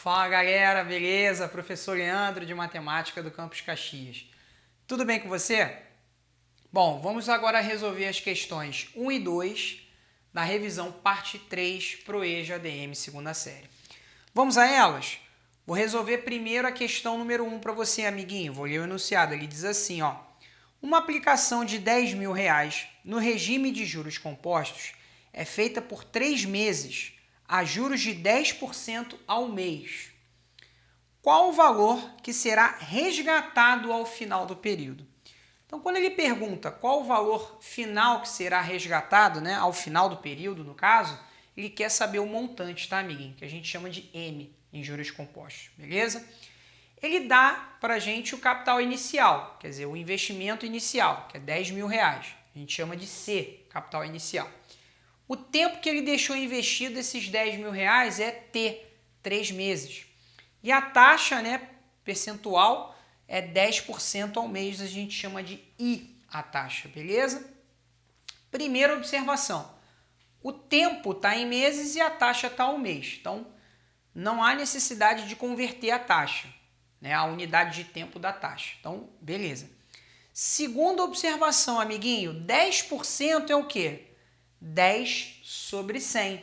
Fala galera, beleza? Professor Leandro de Matemática do Campus Caxias. Tudo bem com você? Bom, vamos agora resolver as questões 1 e 2 da revisão parte 3 pro EJA ADM segunda série. Vamos a elas? Vou resolver primeiro a questão número 1 para você, amiguinho. Vou ler o enunciado. Ele diz assim, ó. Uma aplicação de R$10.000 no regime de juros compostos é feita por 3 meses a juros de 10% ao mês. Qual o valor que será resgatado ao final do período? Então, quando ele pergunta qual o valor final que será resgatado, né, ao final do período, no caso, ele quer saber o montante, tá, amiguinho? Que a gente chama de M em juros compostos, beleza? Ele dá para a gente o capital inicial, quer dizer, o investimento inicial, que é R$10.000. A gente chama de C, capital inicial. O tempo que ele deixou investido esses R$10.000 é T, 3 meses. E a taxa, né, percentual é 10% ao mês, a gente chama de I a taxa, beleza? Primeira observação, o tempo está em meses e a taxa está ao mês. Então, não há necessidade de converter a taxa, né, a unidade de tempo da taxa. Então, beleza. Segunda observação, amiguinho, 10% é o quê? 10 sobre 100.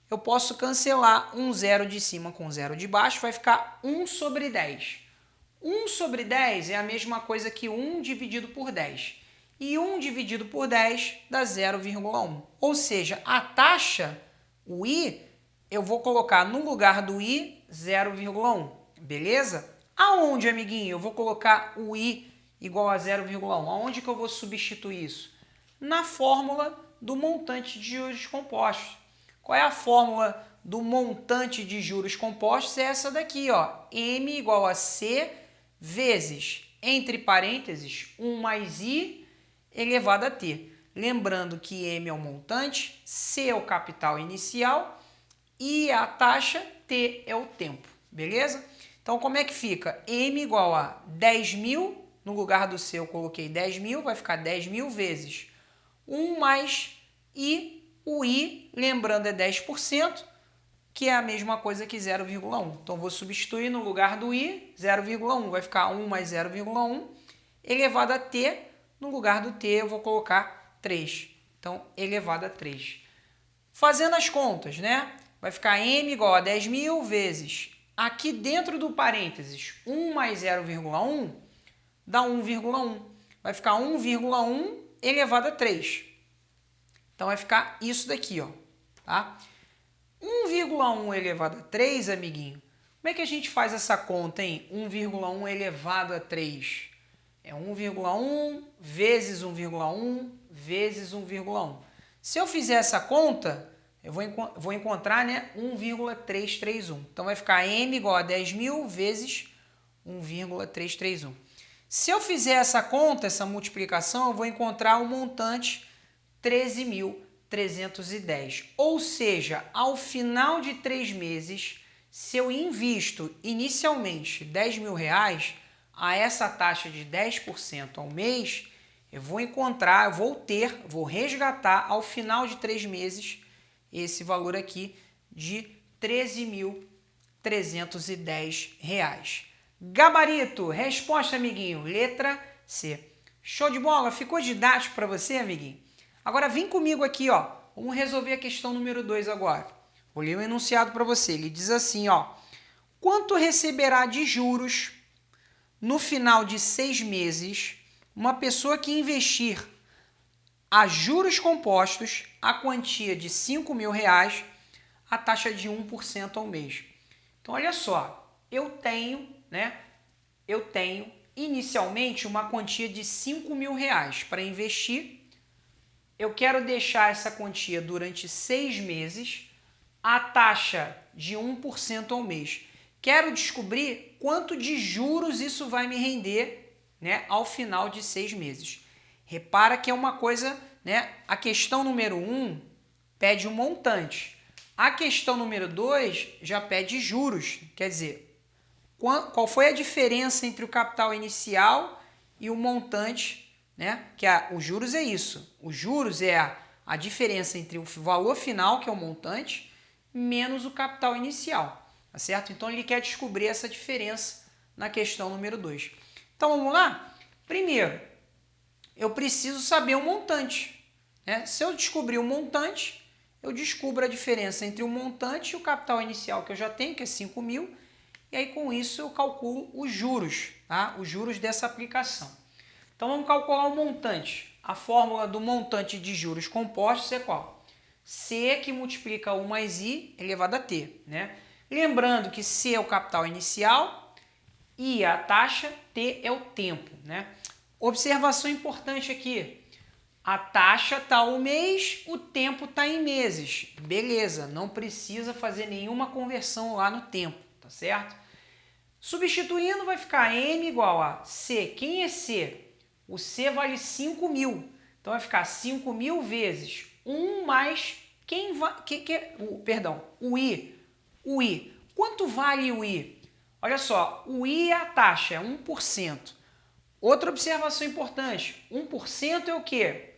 Eu posso cancelar um zero de cima com zero de baixo, vai ficar 1 sobre 10. 1 sobre 10 é a mesma coisa que 1 dividido por 10. E 1 dividido por 10 dá 0,1. Ou seja, a taxa, o I, eu vou colocar no lugar do I 0,1. Beleza? Aonde, amiguinho, eu vou colocar o I igual a 0,1? Aonde que eu vou substituir isso? Na fórmula do montante de juros compostos. Qual é a fórmula do montante de juros compostos? É essa daqui, ó. M igual a C vezes, entre parênteses, 1 mais I elevado a T. Lembrando que M é o montante, C é o capital inicial, I é a taxa, T é o tempo. Beleza? Então, como é que fica? M igual a 10.000, no lugar do C eu coloquei 10.000, vai ficar 10.000 vezes 1 mais I, o I, lembrando, é 10%, que é a mesma coisa que 0,1. Então, vou substituir no lugar do I, 0,1, vai ficar 1 mais 0,1, elevado a T, no lugar do T eu vou colocar 3. Então, elevado a 3. Fazendo as contas, né? Vai ficar M igual a 10.000 vezes, aqui dentro do parênteses, 1 mais 0,1 dá 1,1. Vai ficar 1,1 elevado a 3. Então, vai ficar isso daqui, ó. Tá? 1,1 elevado a 3, amiguinho. Como é que a gente faz essa conta, hein? 1,1 elevado a 3. É 1,1 vezes 1,1 vezes 1,1. Se eu fizer essa conta, eu vou encontrar, né, 1,331. Então, vai ficar M igual a 10.000 vezes 1,331. Se eu fizer essa conta, essa multiplicação, eu vou encontrar o montante 13.310. Ou seja, ao final de 3 meses, se eu invisto inicialmente R$10.000 a essa taxa de 10% ao mês, eu vou encontrar, vou resgatar ao final de 3 meses esse valor aqui de R$13.310. Gabarito, resposta, amiguinho, letra C. Show de bola? Ficou didático para você, amiguinho? Agora vem comigo aqui, ó. Vamos resolver a questão número 2 agora. Vou ler o enunciado para você. Ele diz assim, ó. Quanto receberá de juros no final de 6 meses uma pessoa que investir a juros compostos a quantia de R$5.000 a taxa de 1% ao mês? Então, olha só. Eu tenho inicialmente uma quantia de R$5.000 para investir. Eu quero deixar essa quantia durante 6 meses, a taxa de 1% ao mês. Quero descobrir quanto de juros isso vai me render, né, ao final de 6 meses. Repara que é uma coisa, né, a questão número 1 pede um montante. A questão número 2 já pede juros, quer dizer, qual foi a diferença entre o capital inicial e o montante, né? Que os juros é isso. Os juros é a diferença entre o valor final, que é o montante, menos o capital inicial. Tá certo? Então, ele quer descobrir essa diferença na questão número 2. Então, vamos lá? Primeiro, eu preciso saber o montante, né? Se eu descobrir o montante, eu descubro a diferença entre o montante e o capital inicial que eu já tenho, que é 5 mil, e aí com isso eu calculo os juros, tá? Os juros dessa aplicação. Então vamos calcular o montante. A fórmula do montante de juros compostos é qual? C que multiplica 1 mais I elevado a T, né? Lembrando que C é o capital inicial, I é a taxa, T é o tempo, né? Observação importante aqui. A taxa está ao mês, o tempo está em meses. Beleza, não precisa fazer nenhuma conversão lá no tempo, tá certo? Substituindo vai ficar M igual a C. Quem é C? O C vale 5 mil. Então vai ficar 5 mil vezes 1 mais o I. O I. Quanto vale o I? Olha só, o I é a taxa, é 1%. Outra observação importante, 1% é o quê?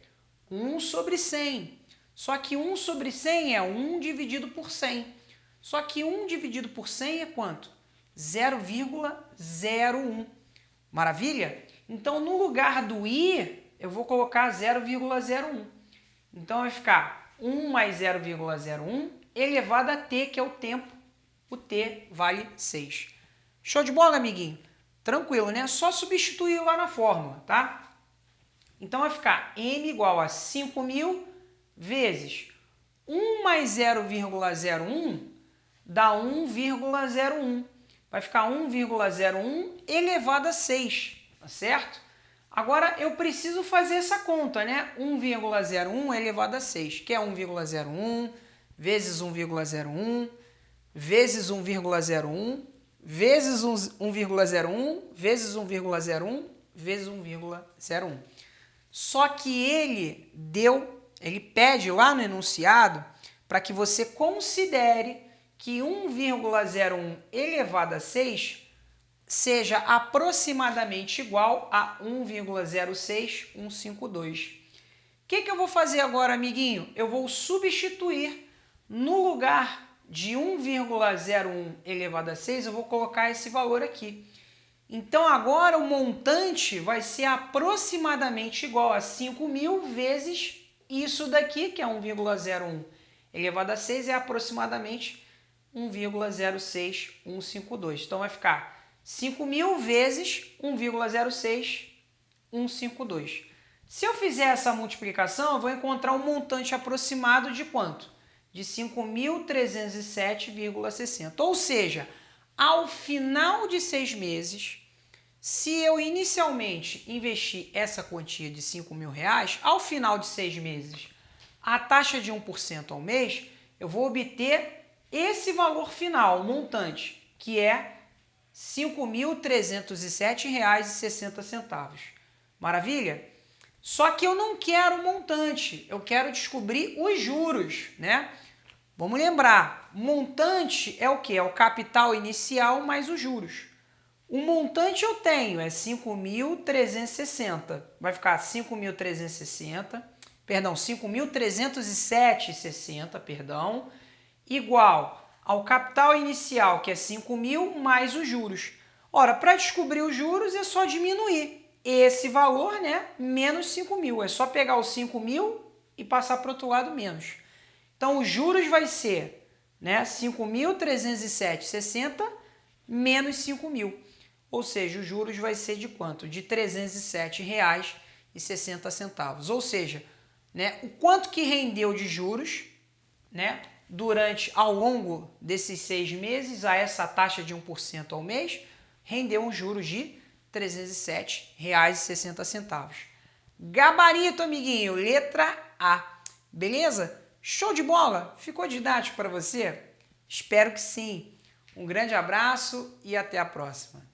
1 sobre 100. Só que 1 sobre 100 é 1 dividido por 100. Só que 1 dividido por 100 é quanto? 0,01. Maravilha? Então, no lugar do I, eu vou colocar 0,01. Então, vai ficar 1 mais 0,01 elevado a T, que é o tempo. O T vale 6. Show de bola, amiguinho? Tranquilo, né? Só substituir lá na fórmula, tá? Então, vai ficar M igual a 5 mil vezes 1 mais 0,01 dá 1,01. Vai ficar 1,01 elevado a 6, tá certo? Agora, eu preciso fazer essa conta, né? 1,01 elevado a 6, que é 1,01 vezes 1,01 vezes 1,01 vezes 1,01 vezes 1,01 vezes 1,01. Só que ele pede lá no enunciado para que você considere que 1,01 elevado a 6 seja aproximadamente igual a 1,06152. O que eu vou fazer agora, amiguinho? Eu vou substituir no lugar de 1,01 elevado a 6, eu vou colocar esse valor aqui. Então, agora o montante vai ser aproximadamente igual a 5 mil vezes isso daqui, que é 1,01 elevado a 6, é aproximadamente 1,06152. Então, vai ficar 5 mil vezes 1,06152. Se eu fizer essa multiplicação, eu vou encontrar um montante aproximado de quanto? De 5.307,60. Ou seja, ao final de 6 meses, se eu inicialmente investir essa quantia de 5 mil reais, ao final de 6 meses, a taxa de 1% ao mês, eu vou obter esse valor final, montante, que é R$ 5.307,60. Maravilha? Só que eu não quero o montante, eu quero descobrir os juros, né? Vamos lembrar, montante é o quê? É o capital inicial mais os juros. O montante eu tenho é 5.360, vai ficar 5.307,60, igual ao capital inicial, que é 5 mil, mais os juros. Ora, para descobrir os juros é só diminuir esse valor, né, menos 5 mil. É só pegar os 5 mil e passar para o outro lado menos. Então, os juros vai ser, né, 5.307,60 menos 5 mil. Ou seja, os juros vai ser de quanto? De R$ 307,60. Ou seja, né, o quanto que rendeu de juros, né, ao longo desses 6 meses, a essa taxa de 1% ao mês, rendeu um juros de R$ 307,60. Gabarito, amiguinho, letra A. Beleza? Show de bola? Ficou didático para você? Espero que sim. Um grande abraço e até a próxima.